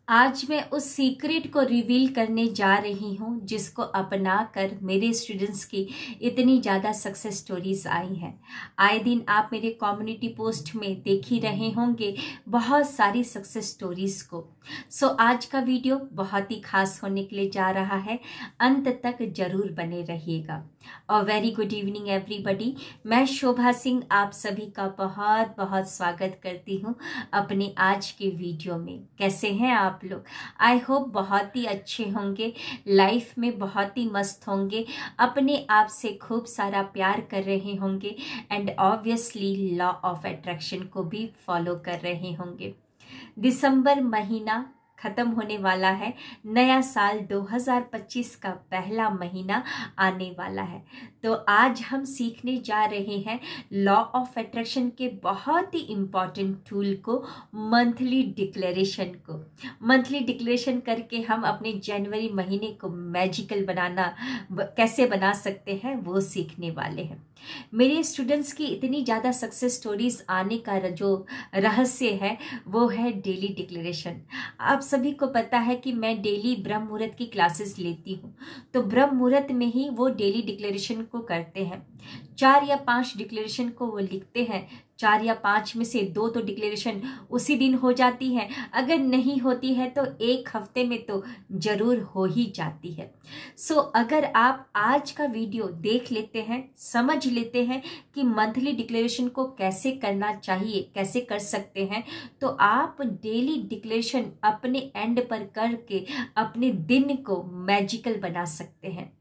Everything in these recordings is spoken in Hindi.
आज मैं उस सीक्रेट को रिवील करने जा रही हूँ जिसको अपना कर मेरे स्टूडेंट्स की इतनी ज़्यादा सक्सेस स्टोरीज आई हैं। आए दिन आप मेरे कम्युनिटी पोस्ट में देख ही रहे होंगे बहुत सारी सक्सेस स्टोरीज को। सो आज का वीडियो बहुत ही खास होने के लिए जा रहा है, अंत तक जरूर बने रहिएगा। और वेरी गुड इवनिंग एवरीबॉडी, मैं शोभा सिंह आप सभी का बहुत बहुत स्वागत करती हूँ अपने आज के वीडियो में। कैसे हैं आप लोग? आई होप बहुत ही अच्छे होंगे, लाइफ में बहुत ही मस्त होंगे, अपने आप से खूब सारा प्यार कर रहे होंगे and obviously law of attraction को भी फॉलो कर रहे होंगे। दिसंबर महीना खत्म होने वाला है, नया साल 2025 का पहला महीना आने वाला है। तो आज हम सीखने जा रहे हैं लॉ ऑफ अट्रैक्शन के बहुत ही इम्पॉर्टेंट टूल को, मंथली डिक्लेरेशन को। मंथली डिक्लेरेशन करके हम अपने जनवरी महीने को मैजिकल बनाना कैसे बना सकते हैं वो सीखने वाले हैं। मेरे स्टूडेंट्स की इतनी ज़्यादा सक्सेस स्टोरीज आने का जो रहस्य है वो है डेली डिक्लेरेशन। आप सभी को पता है कि मैं डेली ब्रह्म मुहूर्त की क्लासेस लेती हूँ, तो ब्रह्म मुहूर्त में ही वो डेली डिक्लेरेशन को करते हैं। 4 या 5 डिक्लेरेशन को वो लिखते हैं। 4 या 5 में से 2 तो डिक्लेरेशन उसी दिन हो जाती है, अगर नहीं होती है तो 1 हफ्ते में तो जरूर हो ही जाती है। सो अगर आप आज का वीडियो देख लेते हैं, समझ लेते हैं कि मंथली डिक्लेरेशन को कैसे करना चाहिए, कैसे कर सकते हैं, तो आप डेली डिक्लेरेशन अपने एंड पर करके अपने दिन को मैजिकल बना सकते हैं।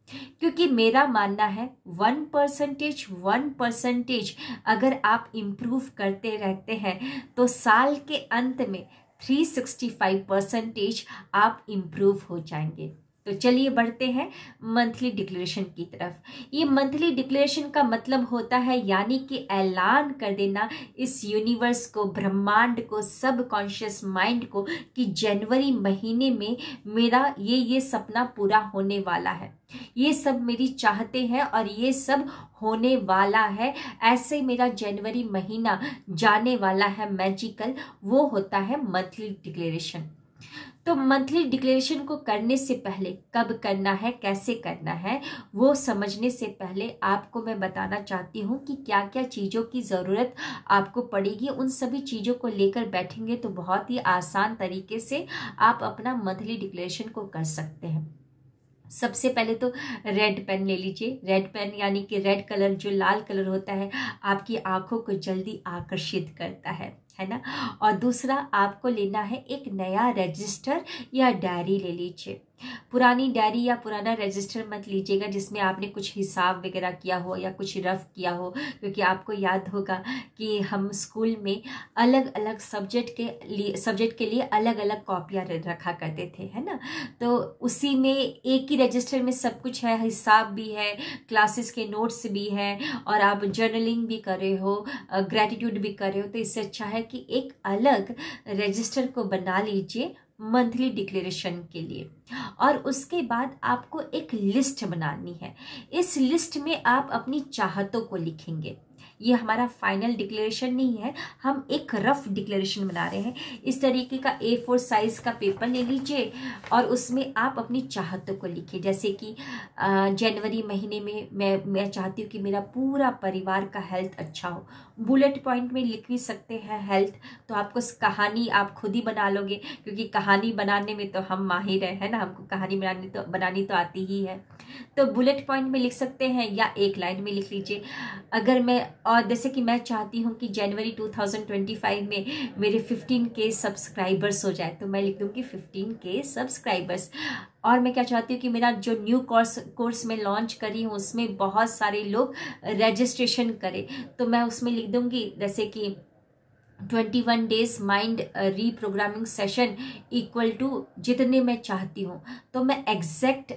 क्योंकि मेरा मानना है 1% अगर आप इम्प्रूव करते रहते हैं तो साल के अंत में 365% आप इम्प्रूव हो जाएंगे। तो चलिए बढ़ते हैं मंथली डिक्लेरेशन की तरफ। ये मंथली डिक्लेरेशन का मतलब होता है यानी कि ऐलान कर देना इस यूनिवर्स को, ब्रह्मांड को, सब कॉन्शियस माइंड को कि जनवरी महीने में मेरा ये सपना पूरा होने वाला है, ये सब मेरी चाहते हैं और ये सब होने वाला है। ऐसे मेरा जनवरी महीना जाने वाला है मैजिकल, वो होता है मंथली डिक्लेरेशन। तो मंथली डिक्लेरेशन को करने से पहले कब करना है, कैसे करना है, वो समझने से पहले आपको मैं बताना चाहती हूँ कि क्या क्या चीज़ों की ज़रूरत आपको पड़ेगी। उन सभी चीज़ों को लेकर बैठेंगे तो बहुत ही आसान तरीके से आप अपना मंथली डिक्लेरेशन को कर सकते हैं। सबसे पहले तो रेड पेन ले लीजिए। रेड पेन यानी कि रेड कलर, जो लाल कलर होता है, आपकी आंखों को जल्दी आकर्षित करता है ना। और दूसरा आपको लेना है एक नया रजिस्टर या डायरी ले लीजिए। पुरानी डायरी या पुराना रजिस्टर मत लीजिएगा जिसमें आपने कुछ हिसाब वगैरह किया हो या कुछ रफ किया हो, क्योंकि आपको याद होगा कि हम स्कूल में अलग अलग सब्जेक्ट के लिए अलग अलग कॉपियाँ रखा करते थे, है ना। तो उसी में एक ही रजिस्टर में सब कुछ है, हिसाब भी है, क्लासेस के नोट्स भी हैं और आप जर्नलिंग भी कर रहे हो, ग्रेटिट्यूड भी कर रहे हो। तो इससे अच्छा है कि एक अलग रजिस्टर को बना लीजिए मंथली डिक्लेरेशन के लिए। और उसके बाद आपको एक लिस्ट बनानी है। इस लिस्ट में आप अपनी चाहतों को लिखेंगे। ये हमारा फाइनल डिक्लेरेशन नहीं है, हम एक रफ डिक्लेरेशन बना रहे हैं। इस तरीके का A4 साइज का पेपर ले लीजिए और उसमें आप अपनी चाहतों को लिखिए। जैसे कि जनवरी महीने में मैं चाहती हूँ कि मेरा पूरा परिवार का हेल्थ अच्छा हो। बुलेट पॉइंट में लिख भी सकते हैं हेल्थ, तो आपको कहानी आप खुद ही बना लोगे, क्योंकि कहानी बनाने में तो हम माहिर है ना, हमको कहानी बनानी तो आती ही है। तो बुलेट पॉइंट में लिख सकते हैं या एक लाइन में लिख लीजिए। अगर मैं, और जैसे कि मैं चाहती हूँ कि जनवरी 2025 में मेरे 15K सब्सक्राइबर्स हो जाए, तो मैं लिख दूँगी 15K सब्सक्राइबर्स। और मैं क्या चाहती हूँ कि मेरा जो न्यू कोर्स में लॉन्च करी हूँ उसमें बहुत सारे लोग रजिस्ट्रेशन करें, तो मैं उसमें लिख दूँगी जैसे कि 21 days mind reprogramming session equal to जितने मैं चाहती हूँ। तो मैं एग्जैक्ट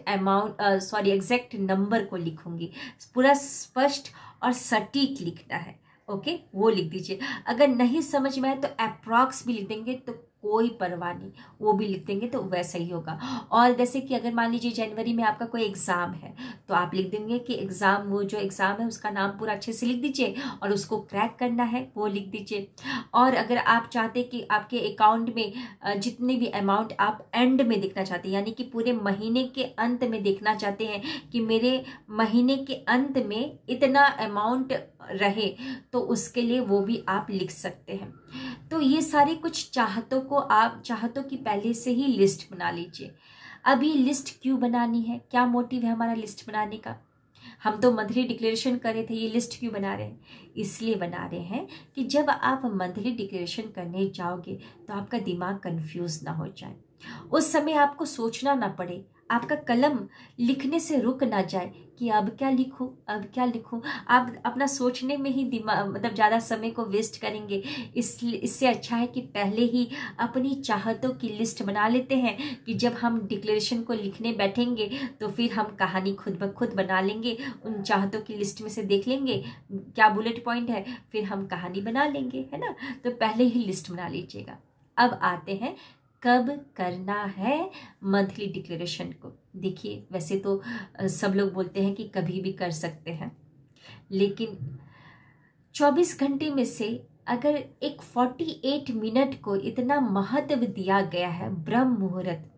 नंबर को लिखूंगी, पूरा स्पष्ट और सटीक लिखना है। ओके, वो लिख दीजिए। अगर नहीं समझ में आए तो अप्रॉक्स भी लिख देंगे तो कोई परवाह नहीं, वो भी लिख देंगे तो वैसा ही होगा। और जैसे कि अगर मान लीजिए जनवरी में आपका कोई एग्ज़ाम है तो आप लिख देंगे कि एग्ज़ाम, वो जो एग्ज़ाम है उसका नाम पूरा अच्छे से लिख दीजिए और उसको क्रैक करना है वो लिख दीजिए। और अगर आप चाहते कि आपके अकाउंट में जितने भी अमाउंट आप एंड में देखना चाहते हैं, यानी कि पूरे महीने के अंत में देखना चाहते हैं कि मेरे महीने के अंत में इतना अमाउंट रहे, तो उसके लिए वो भी आप लिख सकते हैं। तो ये सारे कुछ चाहतों को आप चाहतों की पहले से ही लिस्ट बना लीजिए। अब ये लिस्ट क्यों बनानी है, क्या मोटिव है हमारा लिस्ट बनाने का? हम तो मंथली डिक्लेरेशन कर रहे थे, ये लिस्ट क्यों बना रहे हैं? इसलिए बना रहे हैं कि जब आप मंथली डिक्लेरेशन करने जाओगे तो आपका दिमाग कंफ्यूज ना हो जाए, उस समय आपको सोचना ना पड़े, आपका कलम लिखने से रुक ना जाए कि अब क्या लिखूं, अब क्या लिखूं। आप अपना सोचने में ही दिमाग मतलब ज़्यादा समय को वेस्ट करेंगे। इससे अच्छा है कि पहले ही अपनी चाहतों की लिस्ट बना लेते हैं कि जब हम डिक्लेरेशन को लिखने बैठेंगे तो फिर हम कहानी खुद ब खुद बना लेंगे। उन चाहतों की लिस्ट में से देख लेंगे क्या बुलेट पॉइंट है, फिर हम कहानी बना लेंगे, है ना। तो पहले ही लिस्ट बना लीजिएगा। अब आते हैं कब करना है मंथली डिक्लेरेशन को। देखिए वैसे तो सब लोग बोलते हैं कि कभी भी कर सकते हैं, लेकिन 24 घंटे में से अगर एक 48 मिनट को इतना महत्व दिया गया है, ब्रह्म मुहूर्त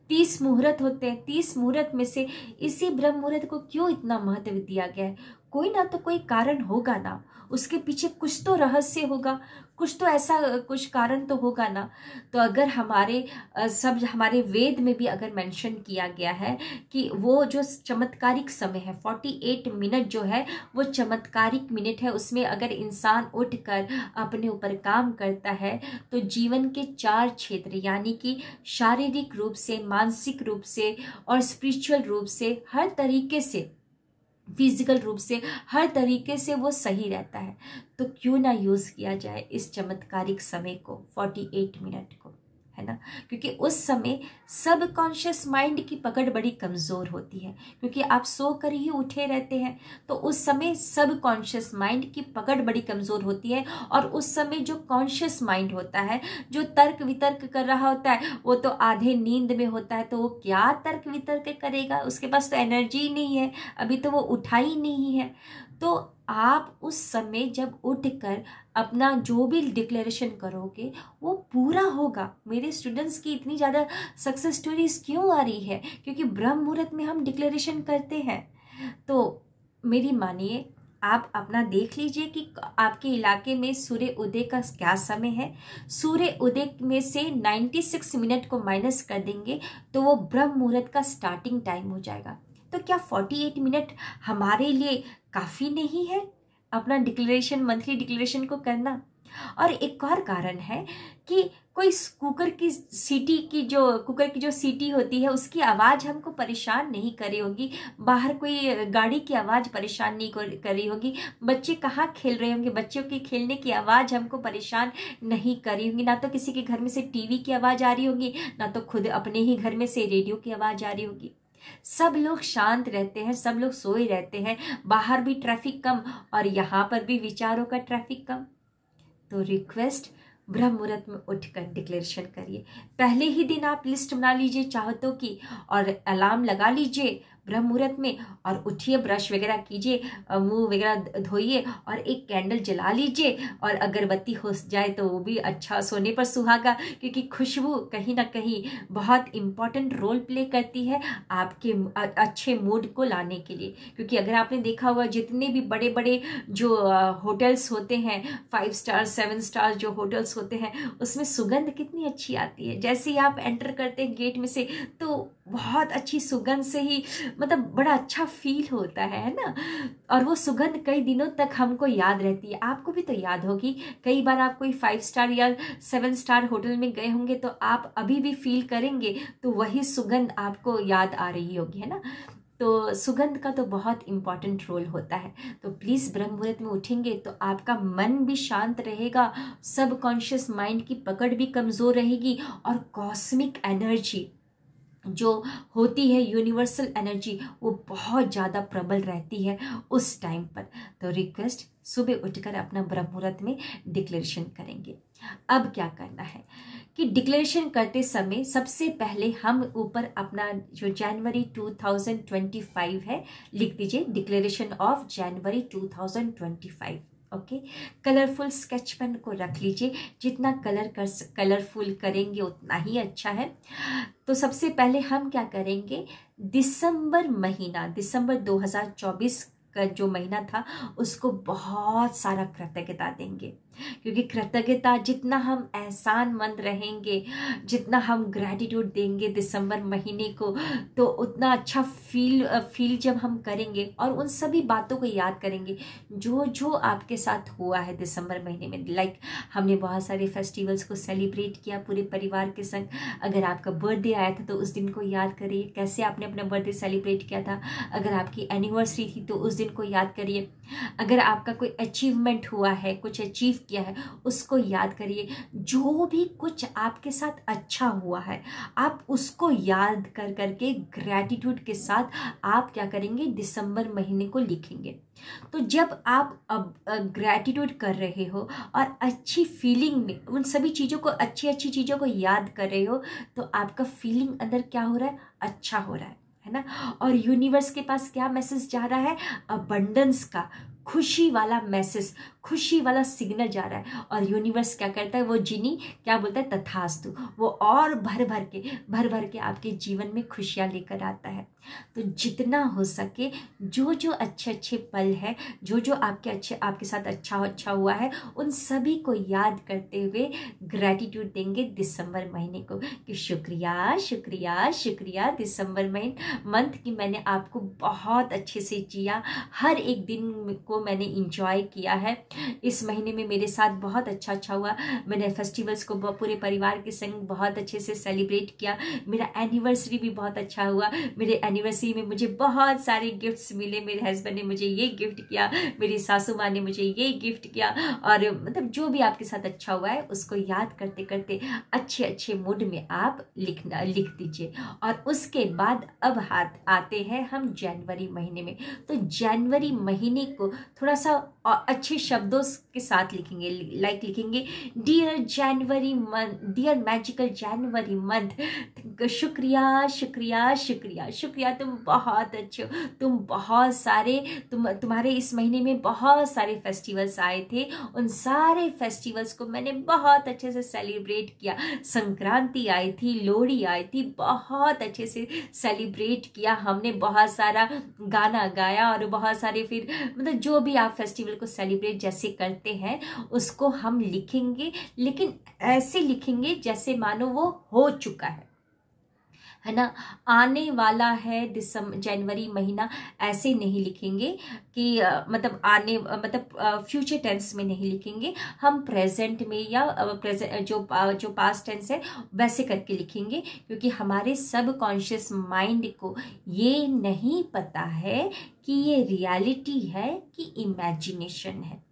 30 मुहूर्त होते हैं, 30 मुहूर्त में से इसी ब्रह्म मुहूर्त को क्यों इतना महत्व दिया गया है? कोई ना तो कोई कारण होगा ना, उसके पीछे कुछ तो रहस्य होगा, कुछ तो ऐसा कुछ कारण तो होगा ना। तो अगर हमारे वेद में भी अगर मेंशन किया गया है कि वो जो चमत्कारिक समय है 48 मिनट जो है वो चमत्कारिक मिनट है, उसमें अगर इंसान उठकर अपने ऊपर काम करता है तो जीवन के 4 क्षेत्र यानी कि शारीरिक रूप से, मानसिक रूप से और स्पिरिचुअल रूप से, हर तरीके से, फिजिकल रूप से, हर तरीके से वो सही रहता है। तो क्यों ना यूज़ किया जाए इस चमत्कारिक समय को, 48 मिनट को, है ना। क्योंकि उस समय सब कॉन्शियस माइंड की पकड़ बड़ी कमज़ोर होती है, क्योंकि आप सो कर ही उठे रहते हैं, तो उस समय सब कॉन्शियस माइंड की पकड़ बड़ी कमज़ोर होती है। और उस समय जो कॉन्शियस माइंड होता है, जो तर्क वितर्क कर रहा होता है, वो तो आधे नींद में होता है, तो वो क्या तर्क वितर्क करेगा, उसके पास तो एनर्जी ही नहीं है, अभी तो वो उठा ही नहीं है। तो आप उस समय जब उठकर अपना जो भी डिक्लेरेशन करोगे वो पूरा होगा। मेरे स्टूडेंट्स की इतनी ज़्यादा सक्सेस स्टोरीज क्यों आ रही है? क्योंकि ब्रह्म मुहूर्त में हम डिक्लेरेशन करते हैं। तो मेरी मानिए, आप अपना देख लीजिए कि आपके इलाके में सूर्य उदय का क्या समय है। सूर्य उदय में से 96 मिनट को माइनस कर देंगे तो वो ब्रह्म मुहूर्त का स्टार्टिंग टाइम हो जाएगा। तो क्या 48 मिनट हमारे लिए काफ़ी नहीं है अपना डिक्लेरेशन, मंथली डिक्लेरेशन को करना? और एक और कारण है कि कोई कुकर की जो सीटी होती है उसकी आवाज़ हमको परेशान नहीं कर रही होगी, बाहर कोई गाड़ी की आवाज़ परेशान नहीं कर रही होगी, बच्चे कहाँ खेल रहे होंगे, बच्चों की खेलने की आवाज़ हमको परेशान नहीं कर रही होगी, ना तो किसी के घर में से टीवी की आवाज़ आ रही होगी, ना तो खुद अपने ही घर में से रेडियो की आवाज़ आ रही होगी। सब लोग शांत रहते हैं, सब लोग सोए रहते हैं, बाहर भी ट्रैफिक कम और यहाँ पर भी विचारों का ट्रैफिक कम। तो रिक्वेस्ट, ब्रह्म मुहूर्त में उठकर डिक्लेरेशन करिए। पहले ही दिन आप लिस्ट बना लीजिए चाहतों की और अलार्म लगा लीजिए ब्रह्म मुहूर्त में, और उठिए, ब्रश वगैरह कीजिए, मुंह वगैरह धोइए और एक कैंडल जला लीजिए, और अगरबत्ती हो जाए तो वो भी अच्छा, सोने पर सुहागा, क्योंकि खुशबू कहीं ना कहीं बहुत इम्पॉर्टेंट रोल प्ले करती है आपके अच्छे मूड को लाने के लिए। क्योंकि अगर आपने देखा होगा जितने भी बड़े बड़े जो होटल्स होते हैं, 5 स्टार 7 स्टार जो होटल्स होते हैं, उसमें सुगंध कितनी अच्छी आती है। जैसे ही आप एंटर करते हैं गेट में से तो बहुत अच्छी सुगंध से ही मतलब बड़ा अच्छा फील होता है ना। और वो सुगंध कई दिनों तक हमको याद रहती है, आपको भी तो याद होगी। कई बार आप कोई 5 स्टार या 7 स्टार होटल में गए होंगे तो आप अभी भी फील करेंगे तो वही सुगंध आपको याद आ रही होगी, है ना। तो सुगंध का तो बहुत इम्पॉर्टेंट रोल होता है। तो प्लीज़ ब्रह्म मुहूर्त में उठेंगे तो आपका मन भी शांत रहेगा, सब कॉन्शियस माइंड की पकड़ भी कमज़ोर रहेगी, और कॉस्मिक एनर्जी जो होती है यूनिवर्सल एनर्जी, वो बहुत ज़्यादा प्रबल रहती है उस टाइम पर। तो रिक्वेस्ट, सुबह उठकर अपना ब्रह्म मुहूर्त में डिक्लेरेशन करेंगे। अब क्या करना है कि डिक्लेरेशन करते समय सबसे पहले हम ऊपर अपना जो जनवरी 2025 है लिख दीजिए, declaration of January 2025। Okay, colourful sketch pen को रख लीजिए, जितना कलरफुल करेंगे उतना ही अच्छा है। तो सबसे पहले हम क्या करेंगे, दिसंबर महीना, दिसंबर 2024 का जो महीना था उसको बहुत सारा कृतज्ञता देंगे, क्योंकि कृतज्ञता, जितना हम एहसानमंद रहेंगे, जितना हम ग्रैटिट्यूड देंगे दिसंबर महीने को, तो उतना अच्छा फील जब हम करेंगे और उन सभी बातों को याद करेंगे जो जो आपके साथ हुआ है दिसंबर महीने में। लाइक हमने बहुत सारे फेस्टिवल्स को सेलिब्रेट किया पूरे परिवार के संग। अगर आपका बर्थडे आया था तो उस दिन को याद करिए, कैसे आपने अपना बर्थडे सेलिब्रेट किया था। अगर आपकी एनिवर्सरी थी तो उस दिन को याद करिए। अगर आपका कोई अचीवमेंट हुआ है, कुछ अचीव किया है, उसको याद करिए। जो भी कुछ आपके साथ अच्छा हुआ है आप उसको याद कर करके ग्रैटिट्यूड के साथ आप क्या करेंगे, दिसंबर महीने को लिखेंगे। तो जब आप अब ग्रैटिट्यूड कर रहे हो और अच्छी फीलिंग में उन सभी चीज़ों को, अच्छी अच्छी चीज़ों को याद कर रहे हो, तो आपका फीलिंग अंदर क्या हो रहा है, अच्छा हो रहा है ना। और यूनिवर्स के पास क्या मैसेज जा रहा है, अबंडेंस का, खुशी वाला मैसेज, खुशी वाला सिग्नल जा रहा है। और यूनिवर्स क्या करता है, वो जिनी क्या बोलता है, तथास्तु, वो और भर भर के आपके जीवन में खुशियाँ लेकर आता है। तो जितना हो सके जो जो अच्छे अच्छे पल है, जो जो आपके साथ अच्छा हुआ है, उन सभी को याद करते हुए ग्रैटिट्यूड देंगे दिसंबर महीने को कि शुक्रिया शुक्रिया शुक्रिया दिसंबर मंथ की मैंने आपको बहुत अच्छे से जिया, हर एक दिन को मैंने इंजॉय किया है। इस महीने में मेरे साथ बहुत अच्छा हुआ, मैंने फेस्टिवल्स को पूरे परिवार के संग बहुत अच्छे से सेलिब्रेट किया। मेरा एनिवर्सरी भी बहुत अच्छा हुआ, मेरे एनिवर्सरी में मुझे बहुत सारे गिफ्ट्स मिले, मेरे हस्बैंड ने मुझे ये गिफ्ट किया, मेरी सासू माँ ने मुझे ये गिफ्ट किया। और मतलब जो भी आपके साथ अच्छा हुआ है उसको याद करते करते अच्छे मूड में आप लिख दीजिए। और उसके बाद अब आते हैं हम जनवरी महीने में। तो जनवरी महीने को थोड़ा सा अच्छे शब्दों के साथ लिखेंगे। लाइक लिखेंगे, डियर जनवरी मंथ, डियर मैजिकल जनवरी मंथ, शुक्रिया शुक्रिया शुक्रिया शुक्रिया, तुम बहुत अच्छे हो, तुम बहुत सारे, तुम्हारे इस महीने में बहुत सारे फेस्टिवल्स आए थे, उन सारे फेस्टिवल्स को मैंने बहुत अच्छे से सेलिब्रेट किया। संक्रांति आई थी, लोहड़ी आई थी, बहुत अच्छे से सेलिब्रेट किया हमने, बहुत सारा गाना गाया और बहुत सारे फिर मतलब जो भी आप फेस्टिवल को सेलिब्रेट जैसे करते हैं उसको हम लिखेंगे, लेकिन ऐसे लिखेंगे जैसे मानो वो हो चुका है ना, आने वाला है जनवरी महीना, ऐसे नहीं लिखेंगे कि मतलब फ्यूचर टेंस में नहीं लिखेंगे, हम प्रेजेंट में या जो पास्ट टेंस है वैसे करके लिखेंगे। क्योंकि हमारे सबकॉन्शियस माइंड को ये नहीं पता है कि ये रियलिटी है कि इमेजिनेशन है।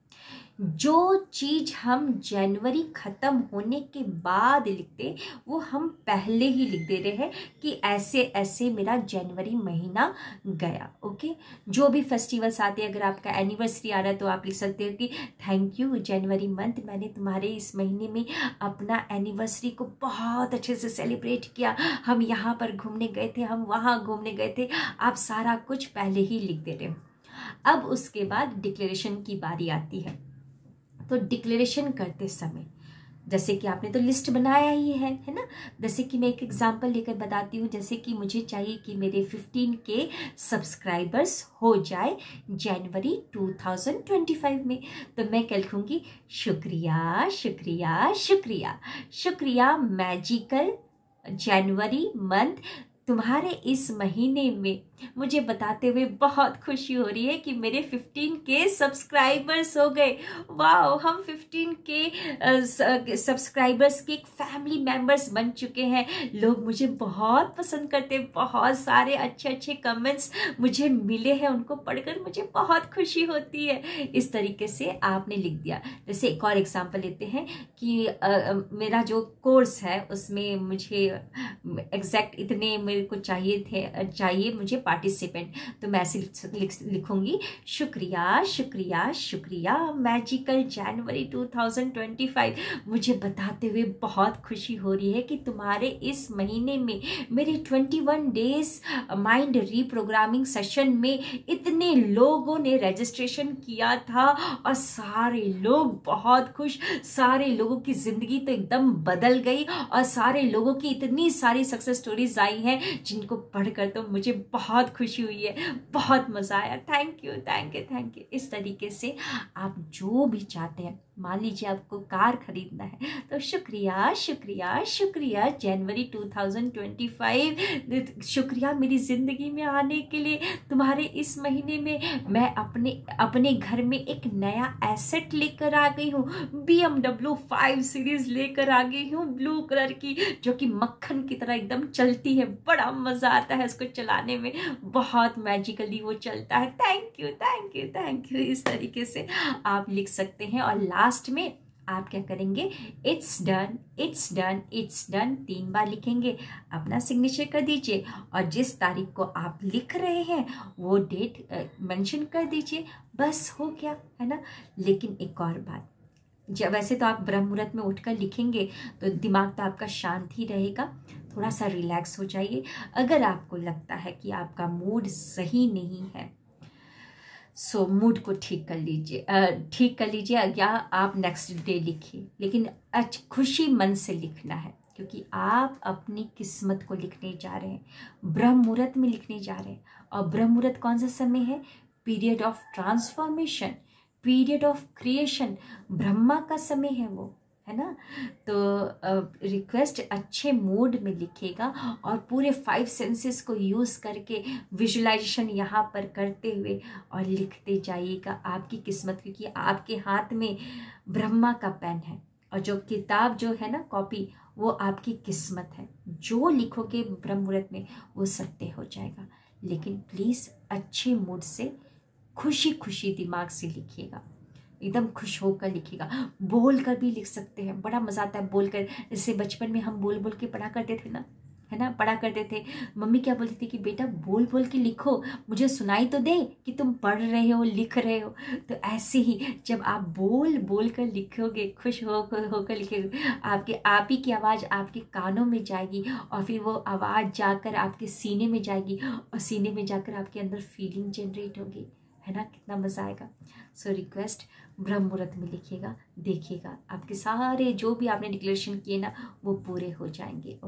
जो चीज हम जनवरी खत्म होने के बाद लिखते वो हम पहले ही लिख दे रहे हैं कि ऐसे ऐसे मेरा जनवरी महीना गया। ओके, जो भी फेस्टिवल्स आते हैं, अगर आपका एनिवर्सरी आ रहा है तो आप लिख सकते हो कि थैंक यू जनवरी मंथ, मैंने तुम्हारे इस महीने में अपना एनिवर्सरी को बहुत अच्छे से सेलिब्रेट किया, हम यहाँ पर घूमने गए थे, हम वहाँ घूमने गए थे। आप सारा कुछ पहले ही लिख दे रहे हो। अब उसके बाद डिक्लेरेशन की बारी आती है। तो डिक्लेरेशन करते समय जैसे कि आपने तो लिस्ट बनाया ही है ना। जैसे कि मैं एक एग्जांपल लेकर बताती हूँ, जैसे कि मुझे चाहिए कि मेरे 15K सब्सक्राइबर्स हो जाए जनवरी 2025 में। तो मैं क्या लिखूँगी, शुक्रिया शुक्रिया शुक्रिया शुक्रिया मैजिकल जनवरी मंथ, तुम्हारे इस महीने में मुझे बताते हुए बहुत खुशी हो रही है कि मेरे 15K सब्सक्राइबर्स हो गए। वाह, हम 15K सब्सक्राइबर्स के एक फैमिली मेंबर्स बन चुके हैं। लोग मुझे बहुत पसंद करते हैं, बहुत सारे अच्छे कमेंट्स मुझे मिले हैं, उनको पढ़कर मुझे बहुत खुशी होती है। इस तरीके से आपने लिख दिया। जैसे एक और एग्जांपल लेते हैं कि मेरा जो कोर्स है उसमें मुझे एग्जैक्ट इतने मेरे को चाहिए मुझे पार्टिसिपेंट, तो मैं ऐसे लिखूंगी, शुक्रिया शुक्रिया शुक्रिया मैजिकल जनवरी 2025। मुझे बताते हुए बहुत खुशी हो रही है कि तुम्हारे इस महीने में मेरे 21 डेज माइंड रीप्रोग्रामिंग सेशन में इतने लोगों ने रजिस्ट्रेशन किया था और सारे लोग बहुत खुश, सारे लोगों की जिंदगी तो एकदम बदल गई और सारे लोगों की इतनी सारी सक्सेस स्टोरीज आई हैं जिनको पढ़कर तो मुझे बहुत खुशी हुई है, बहुत मजा आया। Thank you thank you thank you. इस तरीके से आप जो भी चाहते हैं, मान लीजिए आपको कार खरीदना है तो शुक्रिया शुक्रिया शुक्रिया जनवरी 2025, शुक्रिया मेरी जिंदगी में आने के लिए। तुम्हारे इस महीने में मैं अपने घर में एक नया एसेट लेकर आ गई हूँ, BMW 5 सीरीज लेकर आ गई हूँ ब्लू कलर की, जो कि मक्खन की तरह एकदम चलती है, बड़ा मजा आता है उसको चलाने में, बहुत मैजिकली वो चलता है। Thank you thank you thank you. इस तरीके से आप लिख सकते हैं और लास्ट में आप क्या करेंगे, it's done it's done it's done 3 बार लिखेंगे, अपना सिग्नेचर कर दीजिए और जिस तारीख को आप लिख रहे हैं वो डेट मेंशन कर दीजिए, बस हो गया, है ना। लेकिन एक और बात, जब वैसे तो आप ब्रह्म मुहूर्त में उठकर लिखेंगे तो दिमाग तो आपका शांत ही रहेगा, थोड़ा सा रिलैक्स हो जाइए। अगर आपको लगता है कि आपका मूड सही नहीं है, सो मूड को ठीक कर लीजिए या आप नेक्स्ट डे लिखिए, लेकिन खुशी मन से लिखना है, क्योंकि आप अपनी किस्मत को लिखने जा रहे हैं, ब्रह्म मुहूर्त में लिखने जा रहे हैं। और ब्रह्म मुहूर्त कौन सा समय है, period of transformation, period of creation, Brahma का समय है वो, है ना। तो रिक्वेस्ट अच्छे मूड में लिखेगा और पूरे 5 सेंसेस को यूज़ करके विजुअलाइजेशन यहाँ पर करते हुए और लिखते जाइएगा आपकी किस्मत, क्योंकि आपके हाथ में ब्रह्मा का पेन है और जो किताब जो है ना, कॉपी, वो आपकी किस्मत है। जो लिखोगे ब्रह्म मुहूर्त में वो सत्य हो जाएगा। लेकिन प्लीज़ अच्छे मूड से, खुशी खुशी दिमाग से लिखिएगा, एकदम खुश होकर लिखिएगा। बोल कर भी लिख सकते हैं, बड़ा मज़ा आता है बोलकर। जैसे बचपन में हम बोल बोल के पढ़ा करते थे ना, है ना, पढ़ा करते थे। मम्मी क्या बोलती थी कि बेटा बोल बोल के लिखो, मुझे सुनाई तो दे कि तुम पढ़ रहे हो, लिख रहे हो। तो ऐसे ही जब आप बोल बोल कर लिखोगे, खुश होकर लिखोगे, आप ही की आवाज़ आपके कानों में जाएगी और फिर वो आवाज़ जाकर आपके सीने में जाएगी और सीने में जाकर आपके अंदर फीलिंग जनरेट होगी, है ना। कितना मज़ा आएगा। सो रिक्वेस्ट, ब्रह्म मुहूर्त में लिखिएगा, देखिएगा आपके सारे जो भी आपने डिक्लेरेशन किए ना वो पूरे हो जाएंगे।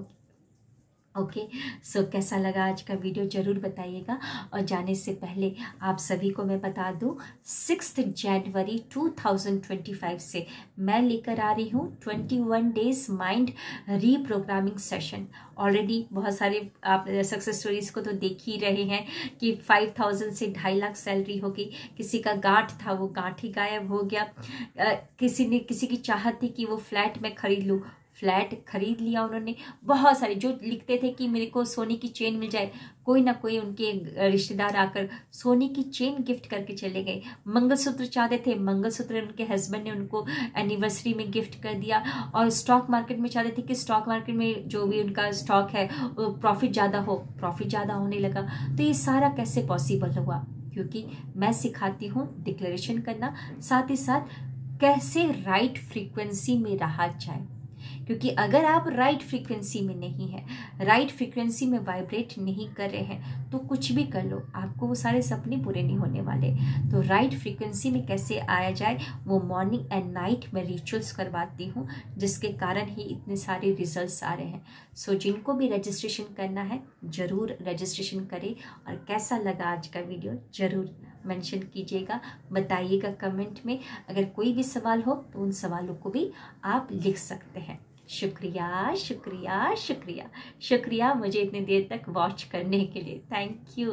ओके। सो कैसा लगा आज का वीडियो ज़रूर बताइएगा। और जाने से पहले आप सभी को मैं बता दूं, 6 जनवरी 2025 से मैं लेकर आ रही हूँ 21 days mind reprogramming session. Already बहुत सारे आप सक्सेस स्टोरीज को तो देख ही रहे हैं कि 5000 से 2.5 लाख सैलरी होगी, किसी का गांठ था वो गांठ ही गायब हो गया, किसी की चाहत थी कि वो फ्लैट में खरीद लूँ, फ्लैट खरीद लिया उन्होंने। बहुत सारे जो लिखते थे कि मेरे को सोने की चेन मिल जाए, कोई ना कोई उनके रिश्तेदार आकर सोने की चेन गिफ्ट करके चले गए। मंगलसूत्र चाहते थे, मंगलसूत्र उनके हस्बैंड ने उनको एनिवर्सरी में गिफ्ट कर दिया। और स्टॉक मार्केट में चाहते थे कि स्टॉक मार्केट में जो भी उनका स्टॉक है प्रॉफिट ज़्यादा हो, प्रॉफिट ज़्यादा होने लगा। तो ये सारा कैसे पॉसिबल हुआ, क्योंकि मैं सिखाती हूँ डिक्लेरेशन करना, साथ ही साथ कैसे राइट फ्रीक्वेंसी में रहा जाए। क्योंकि अगर आप राइट फ्रीक्वेंसी में नहीं है, राइट फ्रीक्वेंसी में वाइब्रेट नहीं कर रहे हैं, तो कुछ भी कर लो आपको वो सारे सपने पूरे नहीं होने वाले। तो राइट फ्रीक्वेंसी में कैसे आया जाए, वो मॉर्निंग एंड नाइट में रिचुअल्स करवाती हूँ, जिसके कारण ही इतने सारे रिजल्ट्स आ रहे हैं। सो जिनको भी रजिस्ट्रेशन करना है ज़रूर रजिस्ट्रेशन करें। और कैसा लगा आज का वीडियो ज़रूर मेंशन कीजिएगा, बताइएगा कमेंट में। अगर कोई भी सवाल हो तो उन सवालों को भी आप लिख सकते हैं। शुक्रिया शुक्रिया शुक्रिया शुक्रिया मुझे इतनी देर तक वॉच करने के लिए। Thank you.